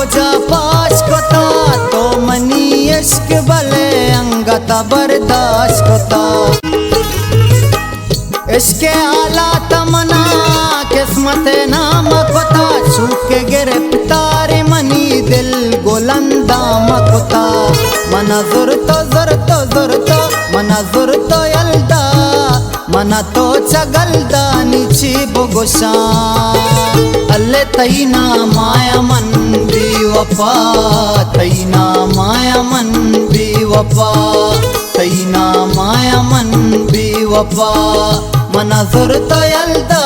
रोजा पास कोता तो मनी इश्क भले अंगता बर्दाश्त कोता। इसके आला तमना किस्मत नाम कोता सूखे गिरफ्तार मनी दिल गोलंदा मकोता। मना जुरतो मना जुरतो यल्दा मना तो चगल्दा निची बुगुशा। अल्ले तईना माया मन बेवफा तईना माया मन बेवफा तईना माया मन बेवफा। मना जुरतो यल्दा